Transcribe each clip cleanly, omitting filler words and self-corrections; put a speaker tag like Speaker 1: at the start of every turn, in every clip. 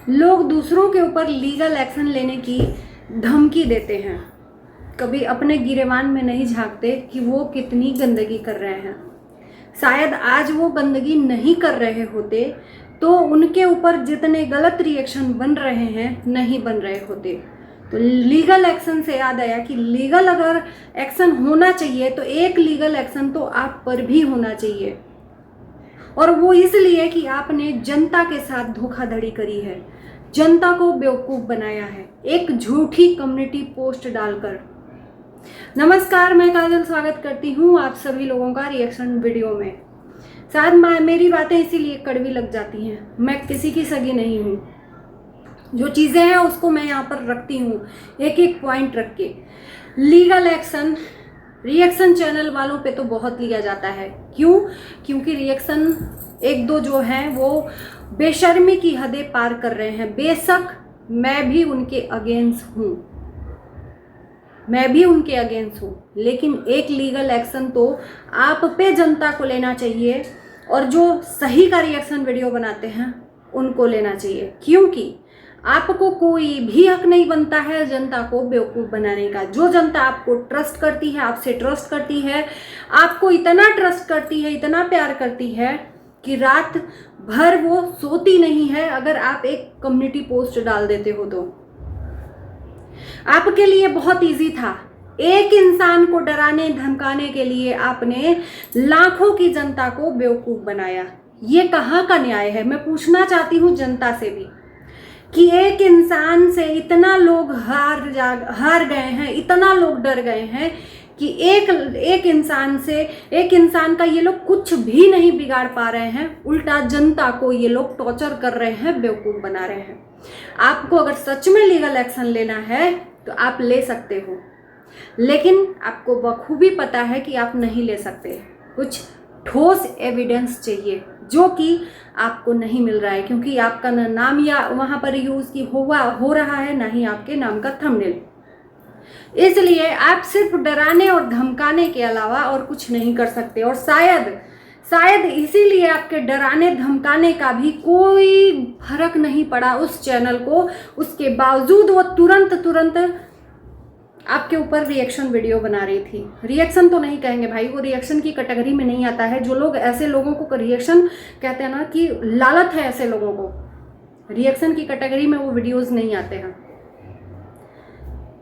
Speaker 1: लोग दूसरों के ऊपर लीगल एक्शन लेने की धमकी देते हैं, कभी अपने गिरेबान में नहीं झांकते कि वो कितनी गंदगी कर रहे हैं। शायद आज वो गंदगी नहीं कर रहे होते तो उनके ऊपर जितने गलत रिएक्शन बन रहे हैं नहीं बन रहे होते। तो लीगल एक्शन से याद आया कि लीगल अगर एक्शन होना चाहिए तो एक लीगल एक्शन तो आप पर भी होना चाहिए, और वो इसलिए कि आपने जनता के साथ धोखाधड़ी करी है, जनता को बेवकूफ़ बनाया है एक झूठी कम्युनिटी पोस्ट डालकर। नमस्कार, मैं काजल स्वागत करती हूँ आप सभी लोगों का रिएक्शन वीडियो में। शायद मेरी बातें इसीलिए कड़वी लग जाती हैं, मैं किसी की सगी नहीं हूँ। जो चीज़ें हैं उसको मैं यहाँ पर रखती हूँ एक एक पॉइंट रख के। लीगल एक्शन रिएक्शन चैनल वालों पे तो बहुत लिया जाता है। क्यों? क्योंकि रिएक्शन एक दो जो हैं वो बेशर्मी की हदें पार कर रहे हैं। बेशक मैं भी उनके अगेंस्ट हूँ, लेकिन एक लीगल एक्शन तो आप पे जनता को लेना चाहिए, और जो सही का रिएक्शन वीडियो बनाते हैं उनको लेना चाहिए। क्योंकि आपको कोई भी हक नहीं बनता है जनता को बेवकूफ़ बनाने का। जो जनता आपको ट्रस्ट करती है, आपसे ट्रस्ट करती है, आपको इतना ट्रस्ट करती है, इतना प्यार करती है कि रात भर वो सोती नहीं है अगर आप एक कम्युनिटी पोस्ट डाल देते हो तो। आपके लिए बहुत इजी था, एक इंसान को डराने धमकाने के लिए आपने लाखों की जनता को बेवकूफ़ बनाया। ये कहाँ का न्याय है? मैं पूछना चाहती हूँ जनता से भी कि एक इंसान से इतना लोग हार गए हैं, इतना लोग डर गए हैं कि एक इंसान का ये लोग कुछ भी नहीं बिगाड़ पा रहे हैं, उल्टा जनता को ये लोग टॉर्चर कर रहे हैं, बेवकूफ़ बना रहे हैं। आपको अगर सच में लीगल एक्शन लेना है तो आप ले सकते हो, लेकिन आपको बखूबी पता है कि आप नहीं ले सकते। कुछ ठोस एविडेंस चाहिए जो कि आपको नहीं मिल रहा है, क्योंकि आपका ना नाम या वहाँ पर यूज़ की हो रहा है, ना ही आपके नाम का थंबनेल। इसलिए आप सिर्फ डराने और धमकाने के अलावा और कुछ नहीं कर सकते। और शायद इसीलिए आपके डराने धमकाने का भी कोई फर्क नहीं पड़ा उस चैनल को। उसके बावजूद वो तुरंत आपके ऊपर रिएक्शन वीडियो बना रही थी। रिएक्शन तो नहीं कहेंगे भाई, वो रिएक्शन की कैटेगरी में नहीं आता है। जो लोग ऐसे लोगों को रिएक्शन कहते हैं ना, कि लालच है ऐसे लोगों को, रिएक्शन की कैटेगरी में वो वीडियोस नहीं आते हैं।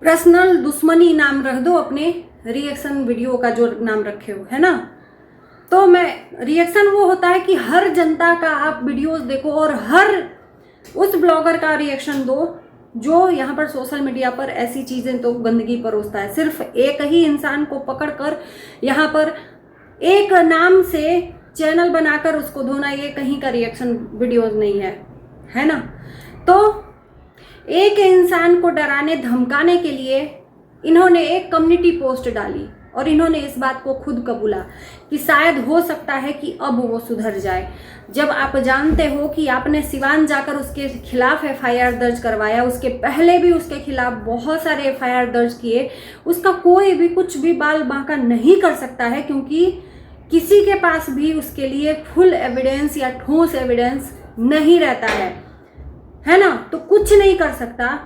Speaker 1: पर्सनल दुश्मनी नाम रख दो अपने रिएक्शन वीडियो का जो नाम रखे हो, है ना। तो मैं रिएक्शन वो होता है कि हर जनता का आप वीडियोस देखो और हर उस ब्लॉगर का रिएक्शन दो जो यहाँ पर सोशल मीडिया पर ऐसी चीज़ें तो गंदगी परोसता है। सिर्फ एक ही इंसान को पकड़कर यहाँ पर एक नाम से चैनल बनाकर उसको धोना, ये कहीं का रिएक्शन वीडियोस नहीं है ना। तो एक इंसान को डराने धमकाने के लिए इन्होंने एक कम्युनिटी पोस्ट डाली और इन्होंने इस बात को खुद कबूला कि शायद हो सकता है कि अब वो सुधर जाए। जब आप जानते हो कि आपने सिवान जाकर उसके खिलाफ एफआईआर दर्ज करवाया, उसके पहले भी उसके खिलाफ बहुत सारे एफआईआर दर्ज किए, उसका कोई भी कुछ भी बाल बांका नहीं कर सकता है, क्योंकि किसी के पास भी उसके लिए फुल एविडेंस या ठोस एविडेंस नहीं रहता है ना। तो कुछ नहीं कर सकता।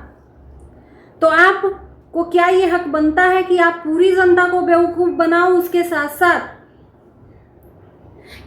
Speaker 1: तो आप को क्या ये हक बनता है कि आप पूरी जनता को बेवकूफ़ बनाओ? उसके साथ साथ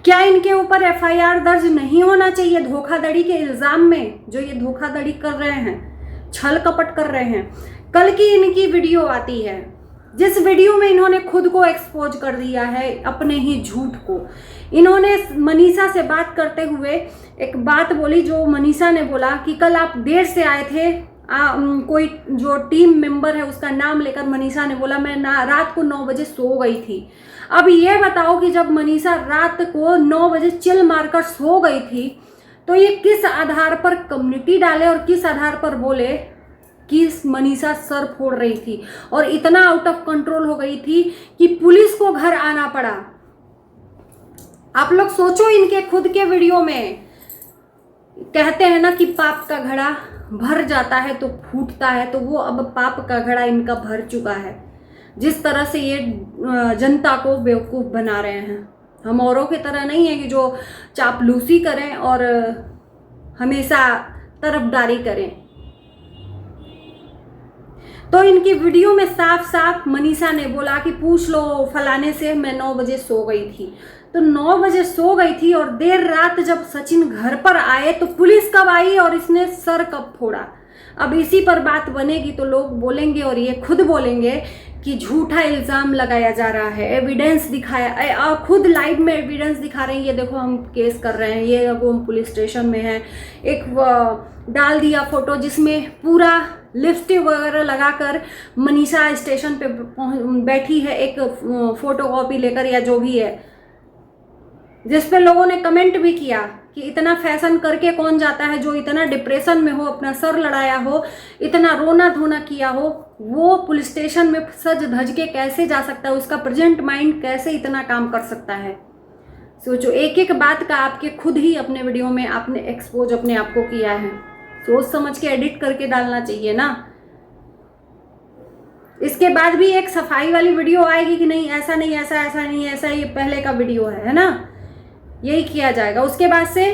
Speaker 1: क्या इनके ऊपर एफआईआर दर्ज नहीं होना चाहिए धोखाधड़ी के इल्ज़ाम में? जो ये धोखाधड़ी कर रहे हैं, छल कपट कर रहे हैं। कल की इनकी वीडियो आती है जिस वीडियो में इन्होंने खुद को एक्सपोज कर दिया है, अपने ही झूठ को। इन्होंने मनीषा से बात करते हुए एक बात बोली, जो मनीषा ने बोला कि कल आप देर से आए थे। कोई जो टीम मेंबर है उसका नाम लेकर मनीषा ने बोला मैं रात को 9 बजे सो गई थी। अब ये बताओ कि जब मनीषा रात को 9 बजे चिल मारकर सो गई थी तो ये किस आधार पर कम्युनिटी डाले और किस आधार पर बोले कि मनीषा सर फोड़ रही थी और इतना आउट ऑफ कंट्रोल हो गई थी कि पुलिस को घर आना पड़ा। आप लोग सोचो, इनके खुद के वीडियो में कहते हैं ना कि पाप का घड़ा भर जाता है तो फूटता है, तो वो अब पाप का घड़ा इनका भर चुका है। जिस तरह से ये जनता को बेवकूफ़ बना रहे हैं। हम औरों की तरह नहीं है कि जो चापलूसी करें और हमेशा तरफदारी करें। तो इनकी वीडियो में साफ साफ मनीषा ने बोला कि पूछ लो फलाने से, मैं 9 बजे सो गई थी। तो 9 बजे सो गई थी और देर रात जब सचिन घर पर आए तो पुलिस कब आई और इसने सर कब फोड़ा। अब इसी पर बात बनेगी तो लोग बोलेंगे और ये खुद बोलेंगे कि झूठा इल्ज़ाम लगाया जा रहा है, एविडेंस दिखाया, खुद लाइव में एविडेंस दिखा रहे हैं, ये देखो हम केस कर रहे हैं, ये अब हम पुलिस स्टेशन में हैं। एक डाल दिया फोटो जिसमें पूरा लिपस्टिक वगैरह लगाकर मनीषा स्टेशन पे बैठी है, एक फोटो कॉपी लेकर या जो भी है, जिस पे लोगों ने कमेंट भी किया कि इतना फैशन करके कौन जाता है, जो इतना डिप्रेशन में हो, अपना सर लड़ाया हो, इतना रोना धोना किया हो, वो पुलिस स्टेशन में सज धज के कैसे जा सकता है, उसका प्रेजेंट माइंड कैसे इतना काम कर सकता है। सोचो, एक एक बात का आपके खुद ही अपने वीडियो में आपने एक्सपोज अपने आप को किया है। सोच समझ के एडिट करके डालना चाहिए ना। इसके बाद भी एक सफाई वाली वीडियो आएगी कि नहीं ऐसा नहीं, ऐसा नहीं, ऐसा ये पहले का वीडियो है ना, यही किया जाएगा। उसके बाद से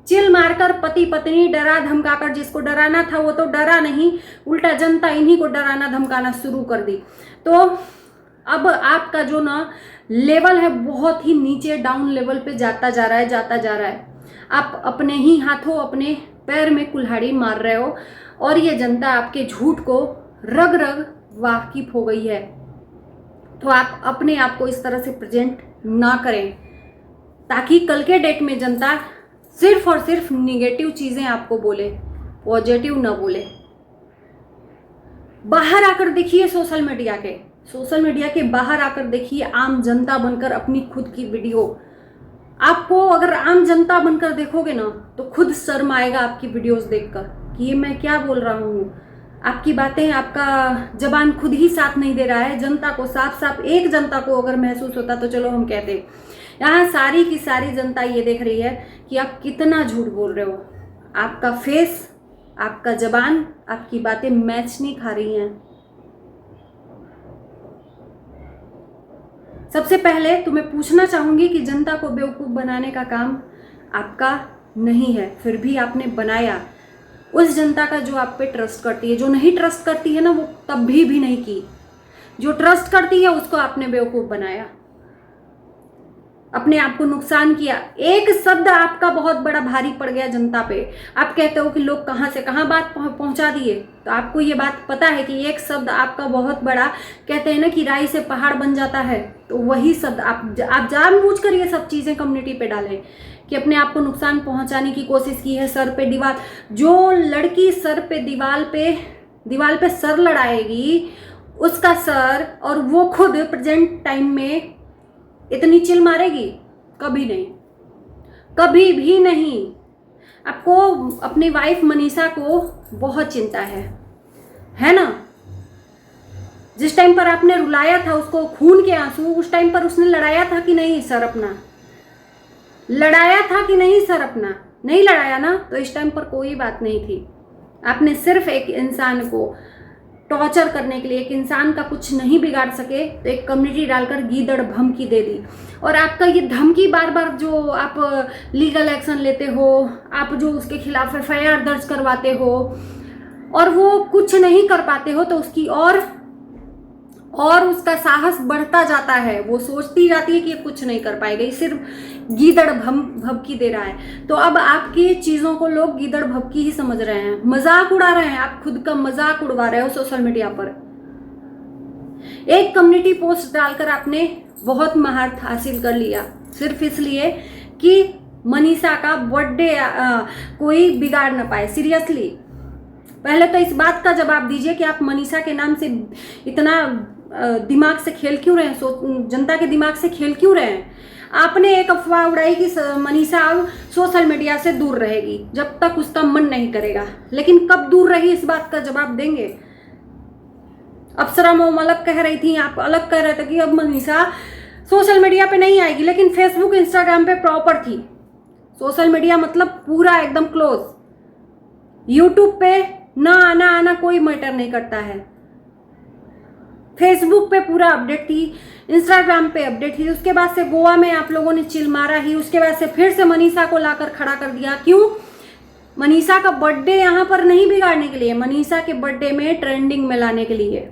Speaker 1: चिल मारकर पति पत्नी डरा धमकाकर, जिसको डराना था वो तो डरा नहीं, उल्टा जनता इन्हीं को डराना धमकाना शुरू कर दी। तो अब आपका जो ना लेवल है बहुत ही नीचे डाउन लेवल पे जाता जा रहा है। आप अपने ही हाथों अपने पैर में कुल्हाड़ी मार रहे हो और ये जनता आपके झूठ को रग रग वाकिफ हो गई है। तो आप अपने आप को इस तरह से प्रेजेंट ना करें ताकि कल के डेट में जनता सिर्फ और सिर्फ निगेटिव चीजें आपको बोले, पॉजिटिव ना बोले। बाहर आकर देखिए सोशल मीडिया के बाहर आकर देखिए आम जनता बनकर अपनी खुद की वीडियो। आपको अगर आम जनता बनकर देखोगे ना तो खुद शर्म आएगा आपकी वीडियोस देखकर कि ये मैं क्या बोल रहा हूँ। आपकी बातें, आपका जबान खुद ही साथ नहीं दे रहा है। जनता को साफ एक जनता को अगर महसूस होता तो चलो हम कहते, यहाँ सारी की सारी जनता ये देख रही है कि आप कितना झूठ बोल रहे हो। आपका फेस, आपका जबान, आपकी बातें मैच नहीं खा रही हैं। सबसे पहले तो मैं पूछना चाहूंगी कि जनता को बेवकूफ़ बनाने का काम आपका नहीं है, फिर भी आपने बनाया। उस जनता का जो आप पे ट्रस्ट करती है, जो नहीं ट्रस्ट करती है ना वो कभी भी नहीं की। जो ट्रस्ट करती है उसको आपने बेवकूफ़ बनाया, अपने आप को नुकसान किया। एक शब्द आपका बहुत बड़ा भारी पड़ गया जनता पे। आप कहते हो कि लोग कहाँ से कहाँ बात पहुंचा दिए, तो आपको ये बात पता है कि एक शब्द आपका बहुत बड़ा, कहते हैं ना कि राई से पहाड़ बन जाता है, तो वही शब्द आप जानबूझकर ये सब चीज़ें कम्युनिटी पे डालें कि अपने आप को नुकसान पहुंचाने की कोशिश की है। सर पे दीवार, जो लड़की सर पे दीवार पे सर लड़ाएगी उसका सर, और वो खुद प्रेजेंट टाइम में इतनी चिल मारेगी? कभी नहीं, कभी भी नहीं। आपको अपनी वाइफ मनीषा को बहुत चिंता है ना। जिस टाइम पर आपने रुलाया था उसको, खून के आंसू, उस टाइम पर उसने लड़ाया था कि नहीं सर अपना? लड़ाया था कि नहीं सर अपना? नहीं लड़ाया ना, तो इस टाइम पर कोई बात नहीं थी। आपने सिर्फ एक इंसान को टॉर्चर करने के लिए, एक इंसान का कुछ नहीं बिगाड़ सके तो एक कम्युनिटी डालकर गीदड़ धमकी दे दी। और आपका ये धमकी बार बार जो आप लीगल एक्शन लेते हो, आप जो उसके खिलाफ FIR दर्ज करवाते हो और वो कुछ नहीं कर पाते हो, तो उसकी और उसका साहस बढ़ता जाता है। वो सोचती जाती है कि ये कुछ नहीं कर पाएगा, ये सिर्फ गीदड़ भभकी दे रहा है। तो अब आपकी चीज़ों को लोग गीदड़ भभकी ही समझ रहे हैं, मजाक उड़ा रहे हैं। आप खुद का मजाक उड़वा रहे हो सोशल मीडिया पर। एक कम्युनिटी पोस्ट डालकर आपने बहुत महारत हासिल कर लिया, सिर्फ इसलिए कि मनीषा का बर्थडे कोई बिगाड़ ना पाए। सीरियसली, पहले तो इस बात का जवाब दीजिए कि आप मनीषा के नाम से इतना दिमाग से खेल क्यों रहे हैं, जनता के दिमाग से खेल क्यों रहे हैं। आपने एक अफवाह उड़ाई कि मनीषा अब सोशल मीडिया से दूर रहेगी जब तक उसका मन नहीं करेगा, लेकिन कब दूर रही इस बात का जवाब देंगे। अप्सरा मोम अलग कह रही थी, आप अलग कह रहे थे कि अब मनीषा सोशल मीडिया पे नहीं आएगी, लेकिन फेसबुक इंस्टाग्राम पे प्रॉपर थी। सोशल मीडिया मतलब पूरा एकदम क्लोज। यूट्यूब पे ना आना कोई मैटर नहीं करता है। फेसबुक पे पूरा अपडेट थी, इंस्टाग्राम पे अपडेट थी। उसके बाद से गोवा में आप लोगों ने चिल मारा ही, उसके बाद से फिर से मनीषा को लाकर खड़ा कर दिया। क्यों? मनीषा का बर्थडे यहाँ पर नहीं बिगाड़ने के लिए, मनीषा के बर्थडे में ट्रेंडिंग में लाने के लिए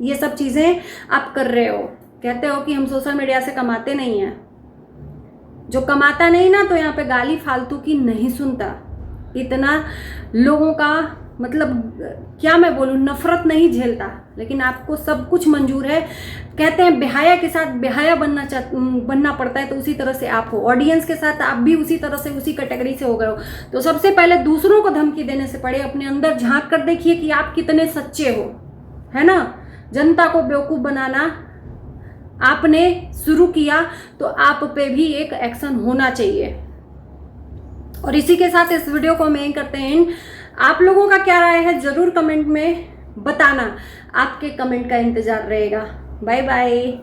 Speaker 1: ये सब चीजें आप कर रहे हो। कहते हो कि हम सोशल मीडिया से कमाते नहीं हैं। जो कमाता नहीं ना, तो यहाँ पे गाली फालतू की नहीं सुनता। इतना लोगों का मतलब क्या मैं बोलूँ, नफरत नहीं झेलता। लेकिन आपको सब कुछ मंजूर है। कहते हैं बेहाया के साथ बेहाया बनना पड़ता है, तो उसी तरह से आप हो। ऑडियंस के साथ आप भी उसी तरह से, उसी कैटेगरी से हो गए हो। तो सबसे पहले दूसरों को धमकी देने से पहले अपने अंदर झांक कर देखिए कि आप कितने सच्चे हो, है ना। जनता को बेवकूफ़ बनाना आपने शुरू किया, तो आप पे भी एक एक्शन होना चाहिए। और इसी के साथ इस वीडियो को हम यहीं करते हैं। आप लोगों का क्या राय है जरूर कमेंट में बताना। आपके कमेंट का इंतजार रहेगा। Bye bye.